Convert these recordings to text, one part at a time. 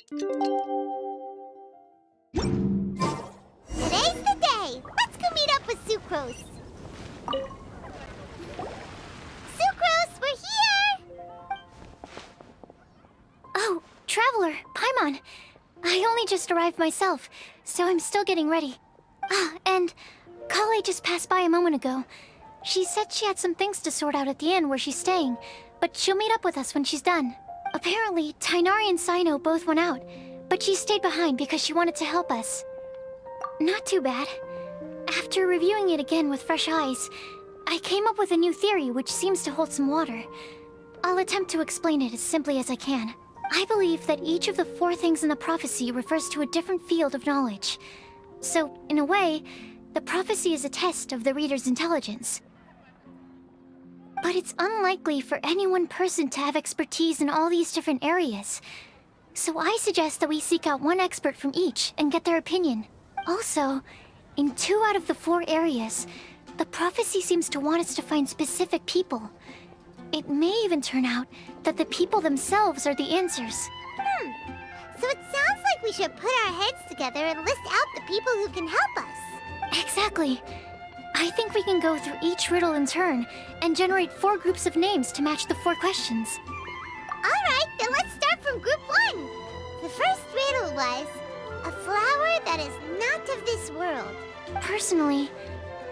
Today's the day! Let's go meet up with Sucrose! Sucrose, we're here! Oh, Traveler, Paimon. I only just arrived myself, so I'm still getting ready. And Kale just passed by a moment ago. She said she had some things to sort out at the inn where she's staying, but she'll meet up with us when she's done. Apparently, Tainari and Sino both went out, but she stayed behind because she wanted to help us. Not too bad. After reviewing it again with fresh eyes, I came up with a new theory which seems to hold some water. I'll attempt to explain it as simply as I can. I believe that each of the 4 things in the prophecy refers to a different field of knowledge. So, in a way, the prophecy is a test of the reader's intelligence. But it's unlikely for any one person to have expertise in all these different areas. So I suggest that we seek out one expert from each and get their opinion. Also, in 2 out of the 4 areas, the prophecy seems to want us to find specific people. It may even turn out that the people themselves are the answers. So it sounds like we should put our heads together and list out the people who can help us. Exactly. I think we can go through each riddle in turn and generate 4 groups of names to match the 4 questions. Alright, then let's start from group 1. The first riddle was, a flower that is not of this world. Personally,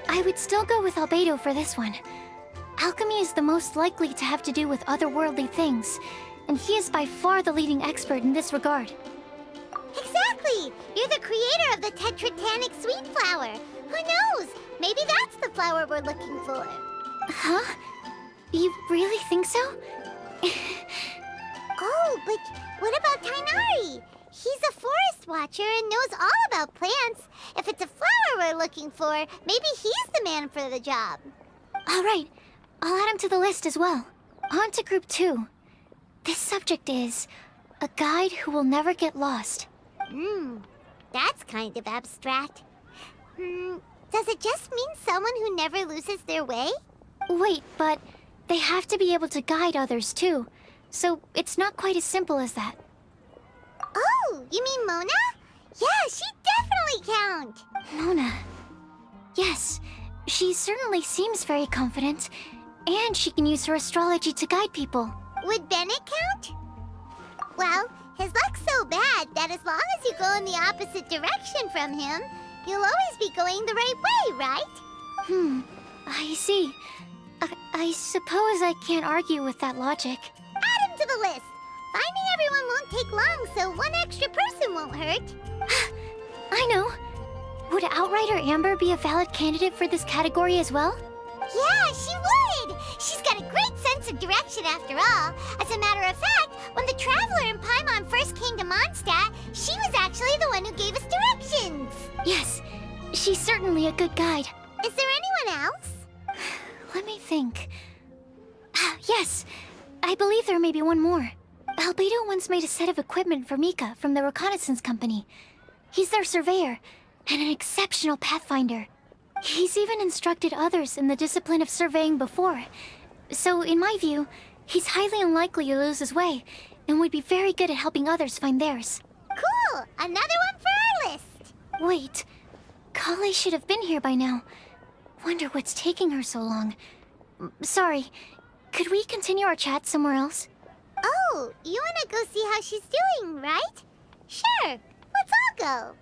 I would still go with Albedo for this one. Alchemy is the most likely to have to do with otherworldly things, and he is by far the leading expert in this regard. Exactly! You're the creator of the tetratanic sweet flower. Who knows? Maybe that's the flower we're looking for. Huh? You really think so? Oh, but what about Tainari? He's a forest watcher and knows all about plants. If it's a flower we're looking for, maybe he's the man for the job. All right, I'll add him to the list as well. On to group 2. This subject is a guide who will never get lost. That's kind of abstract. Does it just mean someone who never loses their way? Wait, but they have to be able to guide others too. So it's not quite as simple as that. Oh, you mean Mona? Yeah, she definitely count. Mona. Yes, she certainly seems very confident. And she can use her astrology to guide people. Would Bennett count? Well, his luck's so bad that as long as you go in the opposite direction from him, you'll always be going the right way, right? I see. I suppose I can't argue with that logic. Add him to the list. Finding everyone won't take long, so one extra person won't hurt. I know. Would Outrider Amber be a valid candidate for this category as well? Yeah, she would! She's got a great sense of direction after all. As a matter of fact, when the Traveler and Paimon first came to Mondstadt, she was actually the one who gave us directions. Yes, she's certainly a good guide. Is there anyone else? Let me think. Yes, I believe there may be one more. Albedo once made a set of equipment for Mika from the reconnaissance company. He's their surveyor, and an exceptional pathfinder. He's even instructed others in the discipline of surveying before. So, in my view, he's highly unlikely to lose his way, and would be very good at helping others find theirs. Cool! Another one for our list! Wait, Kale should have been here by now. Wonder what's taking her so long. Sorry, could we continue our chat somewhere else? Oh, you wanna go see how she's doing, right? Sure, let's all go.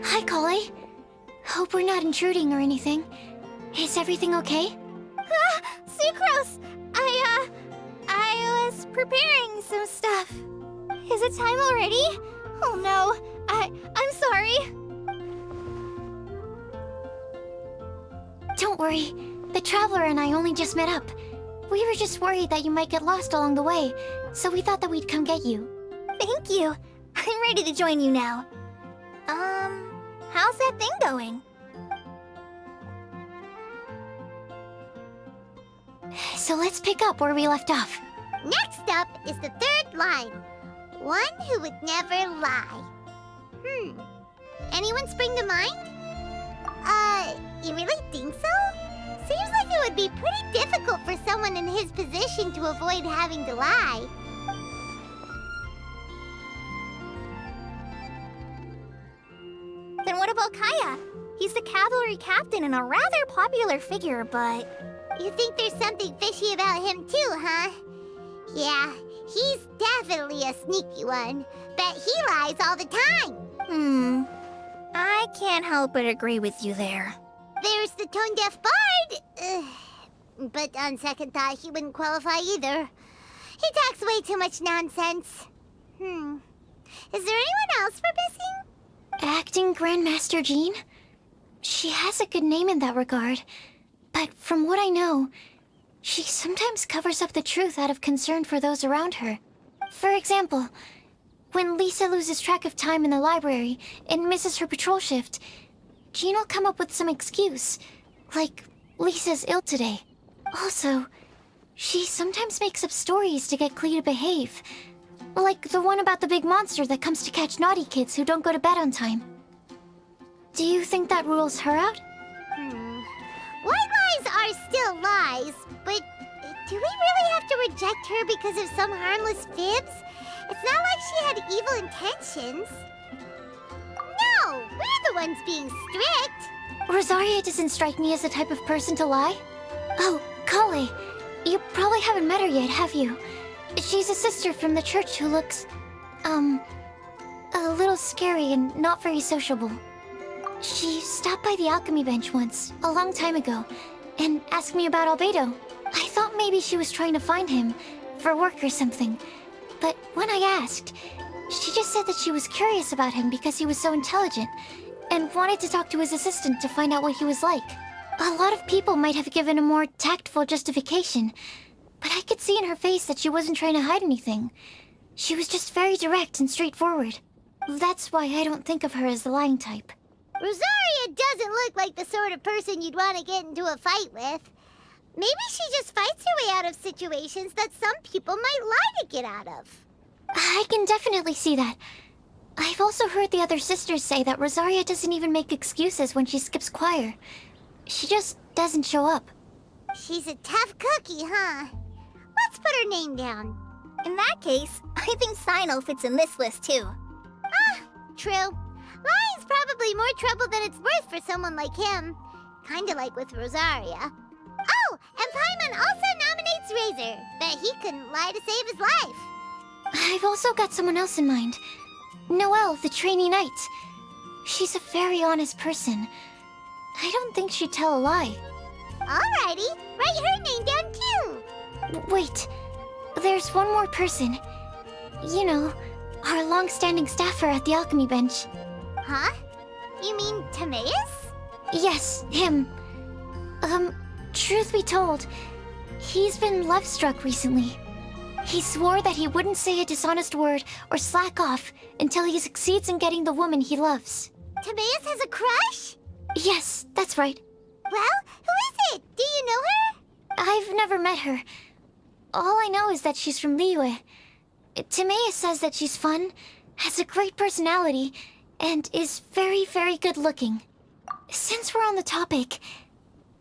Hi, Kale. Hope we're not intruding or anything. Is everything okay? Sucrose! I was preparing some stuff. Is it time already? Oh no, I'm sorry. Don't worry. The Traveler and I only just met up. We were just worried that you might get lost along the way, so we thought that we'd come get you. Thank you. I'm ready to join you now. How's that thing going? So let's pick up where we left off. Next up is the third line. One who would never lie. Anyone spring to mind? You really think so? Seems like it would be pretty difficult for someone in his position to avoid having to lie. Then what about Kaya? He's the cavalry captain and a rather popular figure, but... You think there's something fishy about him too, huh? Yeah, he's definitely a sneaky one. Bet he lies all the time. I can't help but agree with you there. There's the tone-deaf bard. But on second thought, he wouldn't qualify either. He talks way too much nonsense. Is there anyone else we're missing? Acting Grandmaster Jean? She has a good name in that regard. But from what I know, she sometimes covers up the truth out of concern for those around her. For example, when Lisa loses track of time in the library and misses her patrol shift, Jean will come up with some excuse, like Lisa's ill today. Also, she sometimes makes up stories to get Klee to behave. Like the one about the big monster that comes to catch naughty kids who don't go to bed on time. Do you think that rules her out? White lies are still lies, but do we really have to reject her because of some harmless fibs? It's not like she had evil intentions. No, we're the ones being strict. Rosaria doesn't strike me as the type of person to lie. Oh, Kale, you probably haven't met her yet, have you? She's a sister from the church who looks, a little scary and not very sociable. She stopped by the alchemy bench once, a long time ago, and asked me about Albedo. I thought maybe she was trying to find him, for work or something. But when I asked, she just said that she was curious about him because he was so intelligent, and wanted to talk to his assistant to find out what he was like. A lot of people might have given a more tactful justification, but I could see in her face that she wasn't trying to hide anything. She was just very direct and straightforward. That's why I don't think of her as the lying type. Rosaria doesn't look like the sort of person you'd want to get into a fight with. Maybe she just fights her way out of situations that some people might lie to get out of. I can definitely see that. I've also heard the other sisters say that Rosaria doesn't even make excuses when she skips choir. She just doesn't show up. She's a tough cookie, huh? Let's put her name down. In that case, I think Sino fits in this list too. True. Lying's probably more trouble than it's worth for someone like him. Kinda like with Rosaria. Oh, and Paimon also nominates Razor. Bet he couldn't lie to save his life. I've also got someone else in mind. Noelle, the trainee knight. She's a very honest person. I don't think she'd tell a lie. Alrighty, write her name down too. Wait, there's one more person. You know, our long-standing staffer at the alchemy bench. Huh? You mean Timaeus? Yes, him. Truth be told, he's been love-struck recently. He swore that he wouldn't say a dishonest word or slack off until he succeeds in getting the woman he loves. Timaeus has a crush? Yes, that's right. Well, who is it? Do you know her? I've never met her. All I know is that she's from Liyue. Timaeus says that she's fun, has a great personality, and is very, very good-looking. Since we're on the topic,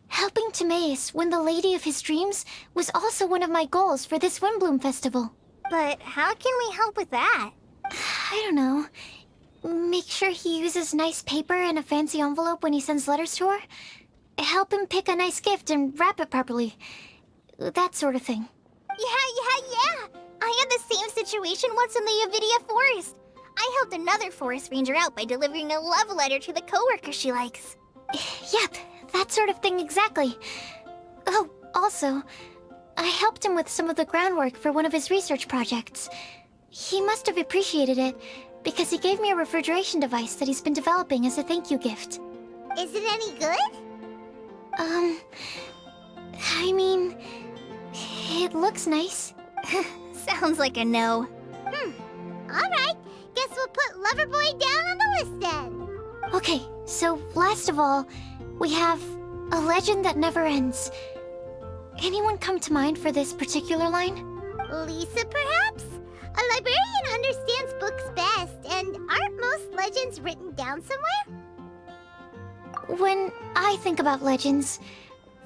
helping Timaeus win the lady of his dreams was also one of my goals for this Windblume festival. But how can we help with that? I don't know. Make sure he uses nice paper and a fancy envelope when he sends letters to her. Help him pick a nice gift and wrap it properly. That sort of thing. Yeah. I had the same situation once in the Avidia Forest. I helped another forest ranger out by delivering a love letter to the coworker she likes. Yep, that sort of thing exactly. Oh, also, I helped him with some of the groundwork for one of his research projects. He must have appreciated it, because he gave me a refrigeration device that he's been developing as a thank you gift. Is it any good? I mean, it looks nice. Sounds like a no. Alright, guess we'll put Loverboy down on the list then. Okay, so last of all, we have a legend that never ends. Anyone come to mind for this particular line? Lisa, perhaps? A librarian understands books best, and aren't most legends written down somewhere? When I think about legends,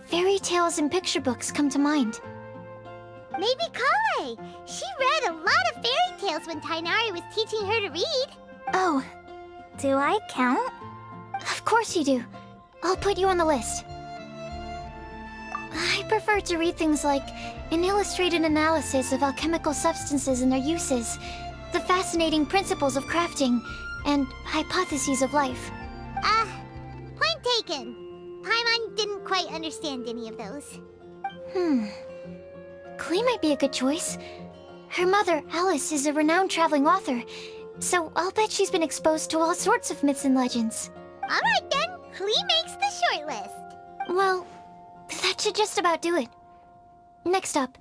fairy tales and picture books come to mind. Maybe Kale. She read a lot of fairy tales when Tainari was teaching her to read. Oh, Do I count? of course you do. I'll put you on the list. I prefer to read things like an illustrated analysis of alchemical substances and their uses, the fascinating principles of crafting, and hypotheses of life. Point taken. Paimon didn't quite understand any of those. Klee might be a good choice. Her mother, Alice, is a renowned traveling author, so I'll bet she's been exposed to all sorts of myths and legends. Alright then, Klee makes the short list. Well, that should just about do it. Next up,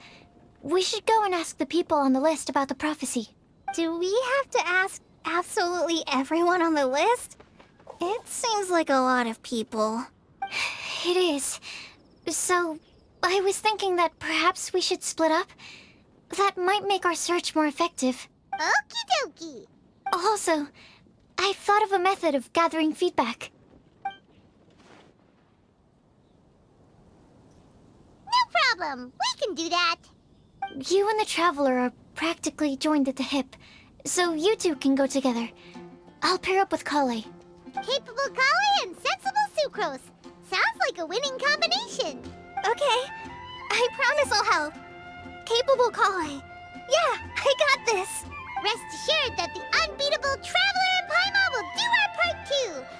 we should go and ask the people on the list about the prophecy. Do we have to ask absolutely everyone on the list? It seems like a lot of people. It is. So, I was thinking that perhaps we should split up. That might make our search more effective. Okie dokie. Also, I've thought of a method of gathering feedback. No problem. We can do that. You and the Traveler are practically joined at the hip, so you two can go together. I'll pair up with Kale. Capable Kale and sensible Sucrose. Sounds like a winning combination. Okay, I promise I'll help. Capable Kale. Yeah, I got this. Rest assured that the unbeatable Traveler and Paimon will do our part too.